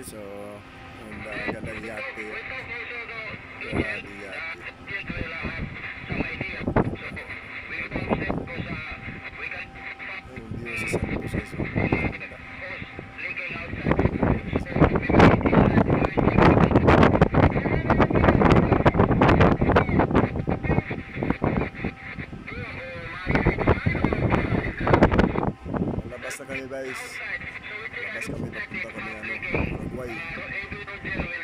So, ang gandang yate. Grabe yate. Ayun, di sa Santos guys. Ganda. Labas na kami guys. Labas kami, papunta kami Uruguay.